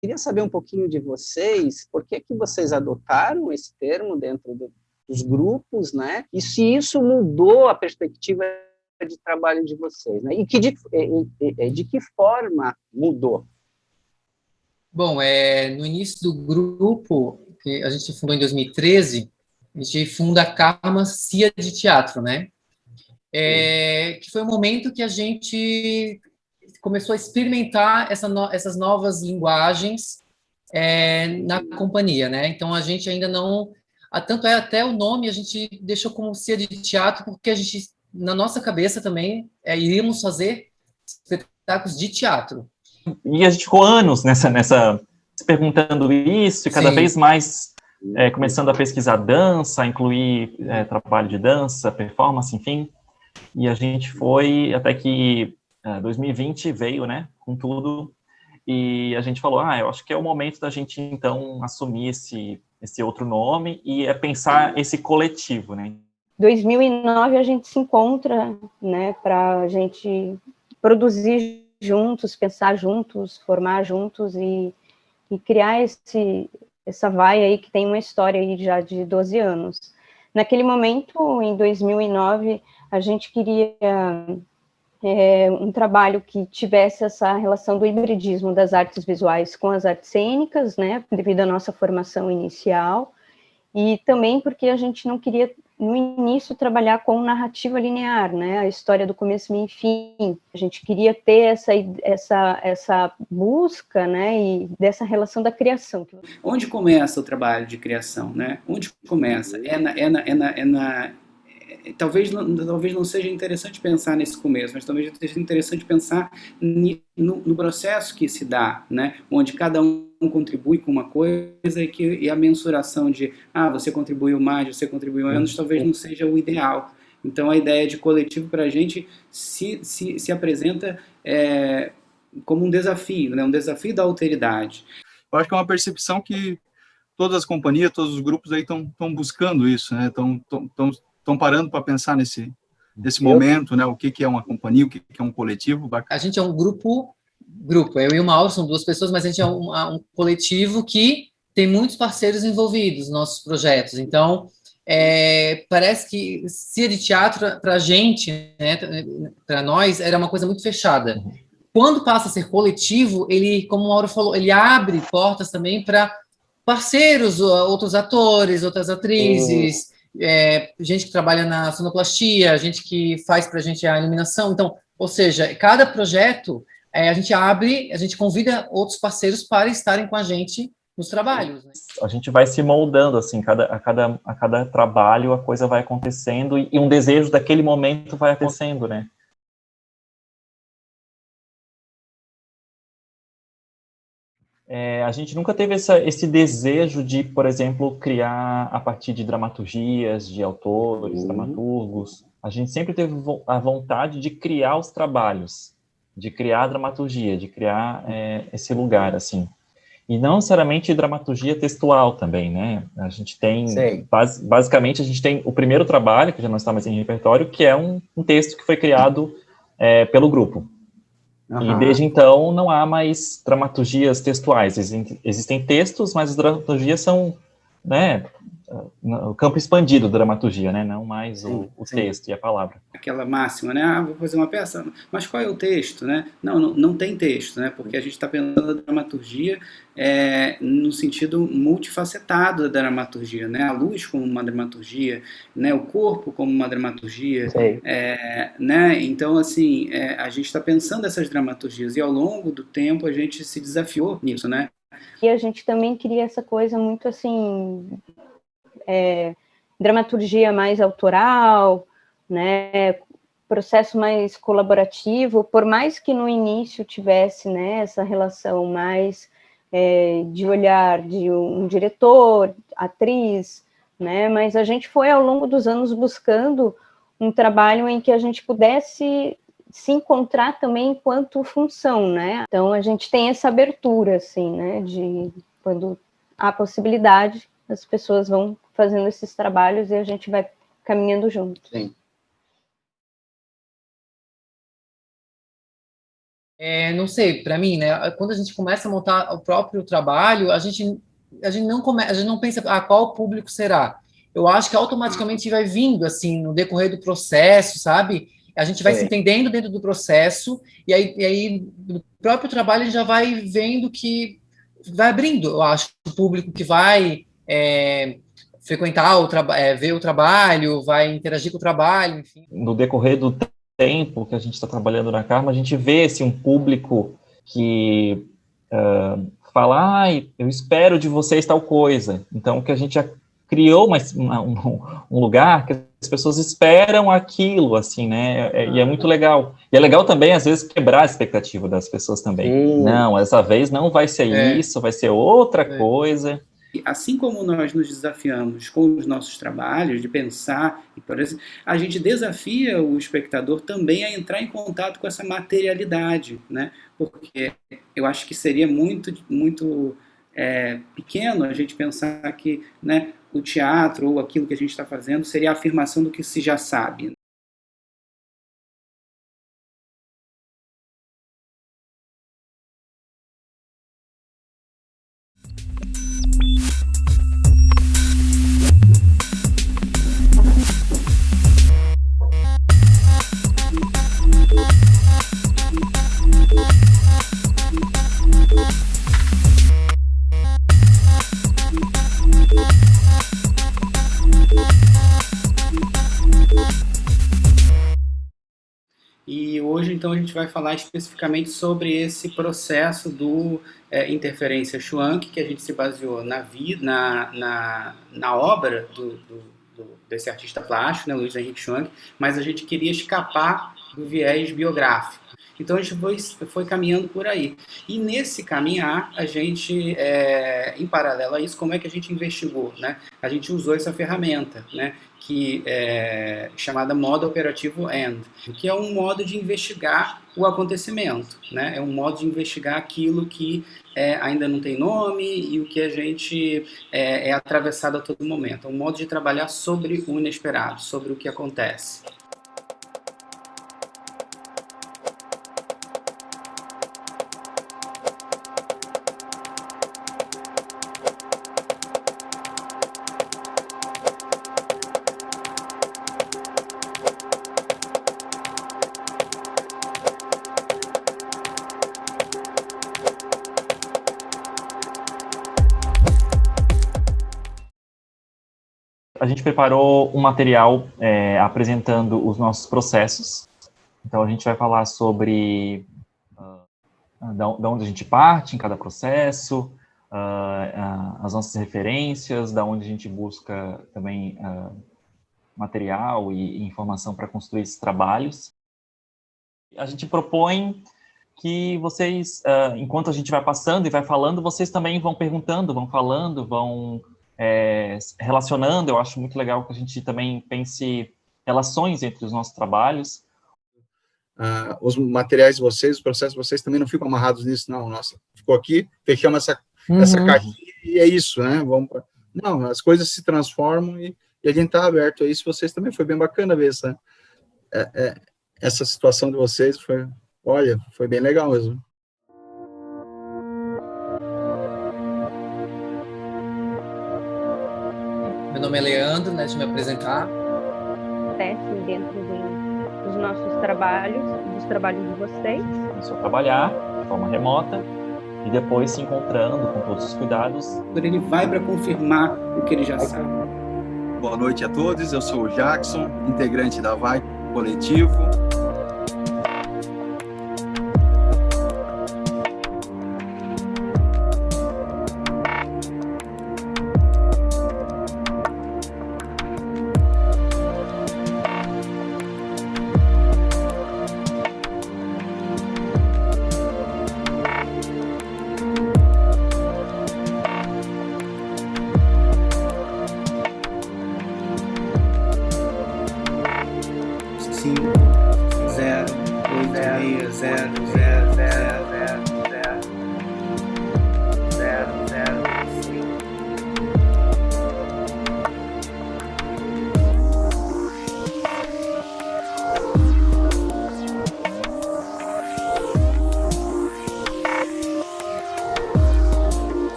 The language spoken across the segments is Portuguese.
Queria saber um pouquinho de vocês, por que vocês adotaram esse termo dentro dos grupos, né? E se isso mudou a perspectiva de trabalho de vocês, né? E de que forma mudou? Bom, no início do grupo, que a gente fundou em 2013, a gente funda a Karma Cia de Teatro, né? Que foi um momento que a gente começou a experimentar essas novas linguagens na companhia, né? Então, a gente ainda não... Tanto até o nome a gente deixou como Cia de Teatro, porque a gente, na nossa cabeça também, iríamos fazer espetáculos de teatro. E a gente ficou anos se perguntando isso, e cada vez mais começando a pesquisar dança, incluir trabalho de dança, performance, enfim. E a gente foi até que 2020 veio, né, com tudo, e a gente falou, eu acho que é o momento da gente, então, assumir esse outro nome e pensar esse coletivo, né. 2009 a gente se encontra, né, para a gente produzir juntos, pensar juntos, formar juntos e criar essa vaia aí que tem uma história aí já de 12 anos. Naquele momento, em 2009, a gente queria um trabalho que tivesse essa relação do hibridismo das artes visuais com as artes cênicas, né, devido à nossa formação inicial, e também porque a gente não queria, no início, trabalhar com narrativa linear, né, a história do começo, meio e fim. A gente queria ter essa busca, né, e dessa relação da criação. Onde começa o trabalho de criação, né? Onde começa? Talvez não seja interessante pensar nesse começo, mas talvez seja interessante pensar no processo que se dá, né? Onde cada um contribui com uma coisa e a mensuração de você contribuiu mais, você contribuiu menos, talvez não seja o ideal. Então a ideia de coletivo para a gente se apresenta como um desafio, né? Um desafio da alteridade. Eu acho que é uma percepção que todas as companhias, todos os grupos aí estão buscando isso, né? Estão parando para pensar nesse momento, né? O que é uma companhia, o que é um coletivo. A gente é um grupo, eu e o Mauro são duas pessoas, mas a gente é um coletivo que tem muitos parceiros envolvidos nos nossos projetos. Então, parece que Cia de Teatro, para a gente, né, para nós, era uma coisa muito fechada. Quando passa a ser coletivo, ele, como o Mauro falou, ele abre portas também para parceiros, outros atores, outras atrizes, gente que trabalha na sonoplastia, gente que faz para a gente a iluminação. Então, ou seja, cada projeto a gente convida outros parceiros para estarem com a gente nos trabalhos. Né? A gente vai se moldando, assim, a cada trabalho a coisa vai acontecendo e um desejo daquele momento vai acontecendo, né? A gente nunca teve esse desejo de, por exemplo, criar a partir de dramaturgias, de autores, dramaturgos. A gente sempre teve a vontade de criar os trabalhos, de criar a dramaturgia, de criar esse lugar, assim. E não necessariamente dramaturgia textual também, né? A gente tem, basicamente, a gente tem o primeiro trabalho, que já não está mais em repertório, que é um texto que foi criado pelo grupo. E desde então não há mais dramaturgias textuais. Existem textos, mas as dramaturgias são, né, o campo expandido da dramaturgia, né, não mais o texto e a palavra. Aquela máxima, né, vou fazer uma peça, mas qual é o texto, né? Não tem texto, né, porque a gente está pensando a dramaturgia no sentido multifacetado da dramaturgia, né, a luz como uma dramaturgia, né, o corpo como uma dramaturgia, né, então assim, a gente está pensando essas dramaturgias e ao longo do tempo a gente se desafiou nisso, né. E a gente também queria essa coisa muito assim, dramaturgia mais autoral, né, processo mais colaborativo, por mais que no início tivesse, né, essa relação mais de olhar de um diretor, atriz, né, mas a gente foi ao longo dos anos buscando um trabalho em que a gente pudesse se encontrar também enquanto função, né, então a gente tem essa abertura, assim, né, de quando há possibilidade, as pessoas vão fazendo esses trabalhos e a gente vai caminhando junto. Sim. Não sei, para mim, né? Quando a gente começa a montar o próprio trabalho, a gente não pensa qual público será. Eu acho que automaticamente vai vindo assim no decorrer do processo, sabe? A gente vai se entendendo dentro do processo e aí no próprio trabalho a gente já vai vendo que vai abrindo, eu acho, o público que vai frequentar ver o trabalho, vai interagir com o trabalho, enfim. No decorrer do tempo que a gente está trabalhando na Karma, a gente vê assim, um público que fala, eu espero de vocês tal coisa. Então, que a gente já criou um lugar que as pessoas esperam aquilo, assim, né? E é muito legal. E é legal também, às vezes, quebrar a expectativa das pessoas também. Não, essa vez não vai ser isso, vai ser outra coisa. Assim como nós nos desafiamos com os nossos trabalhos, de pensar, por exemplo, a gente desafia o espectador também a entrar em contato com essa materialidade, né? Porque eu acho que seria muito pequeno a gente pensar que, né, o teatro ou aquilo que a gente está fazendo seria a afirmação do que se já sabe. E hoje, então, a gente vai falar especificamente sobre esse processo do interferência Schwank, que a gente se baseou na obra desse artista plástico, né, Luiz Henrique Schwank, mas a gente queria escapar do viés biográfico. Então, a gente foi caminhando por aí. E nesse caminhar, a gente, em paralelo a isso, como é que a gente investigou, né? A gente usou essa ferramenta, né, que é chamada modo operativo AND, que é um modo de investigar o acontecimento, né? É um modo de investigar aquilo que ainda não tem nome e o que a gente é atravessado a todo momento. É um modo de trabalhar sobre o inesperado, sobre o que acontece. A gente preparou um material apresentando os nossos processos. Então, a gente vai falar sobre da onde a gente parte em cada processo, as nossas referências, da onde a gente busca também material e informação para construir esses trabalhos. A gente propõe que vocês, enquanto a gente vai passando e vai falando, vocês também vão perguntando, vão falando, vão relacionando. Eu acho muito legal que a gente também pense relações entre os nossos trabalhos. Os materiais de vocês, os processos de vocês também não ficam amarrados nisso, não. Nossa, ficou aqui, fechamos essa caixinha e é isso, né? Não, as coisas se transformam e a gente está aberto a isso. Vocês também, foi bem bacana ver essa situação de vocês, foi bem legal mesmo. Meu nome é Leandro, né, deixa eu me apresentar. Acontece dentro dos nossos trabalhos, dos trabalhos de vocês. Começou a trabalhar de forma remota e depois se encontrando com todos os cuidados. Ele vai para confirmar o que ele já sabe. Boa noite a todos, eu sou o Jackson, integrante da Vai Coletivo.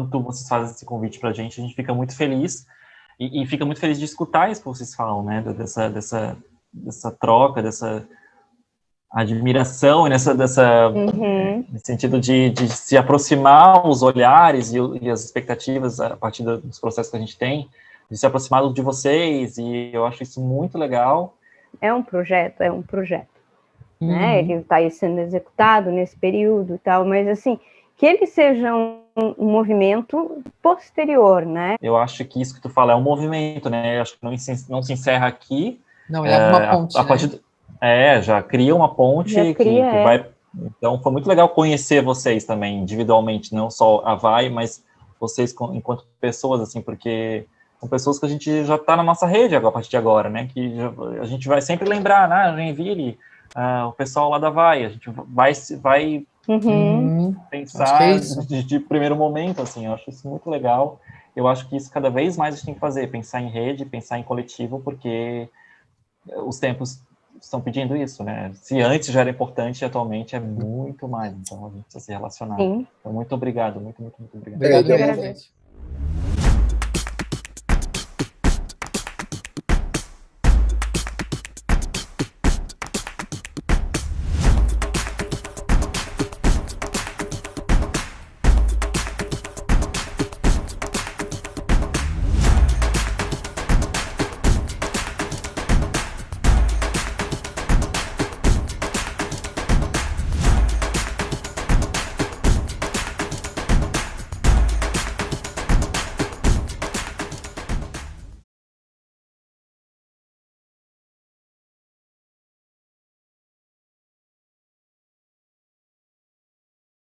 enquanto vocês fazem esse convite para a gente fica muito feliz, e fica muito feliz de escutar isso que vocês falam, né, dessa troca, dessa admiração, e nesse sentido de se aproximar os olhares e as expectativas a partir dos processos que a gente tem, de se aproximar de vocês, e eu acho isso muito legal. É um projeto, né? Ele está aí sendo executado nesse período e tal, mas assim, que ele seja um movimento posterior, né? Eu acho que isso que tu fala é um movimento, né? Eu acho que não se encerra aqui. Não, é uma ponte, a partir já cria uma ponte que vai... Então, foi muito legal conhecer vocês também, individualmente, não só a Vai, mas vocês enquanto pessoas, assim, porque são pessoas que a gente já está na nossa rede a partir de agora, né? Que a gente vai sempre lembrar, né? Joinville, o pessoal lá da Vai, a gente vai pensar de primeiro momento, assim, eu acho isso muito legal. Eu acho que isso cada vez mais a gente tem que fazer, pensar em rede, pensar em coletivo, porque os tempos estão pedindo isso, né? Se antes já era importante, atualmente é muito mais, então a gente precisa se relacionar. Sim. Então, muito obrigado, muito obrigado. Obrigado, gente.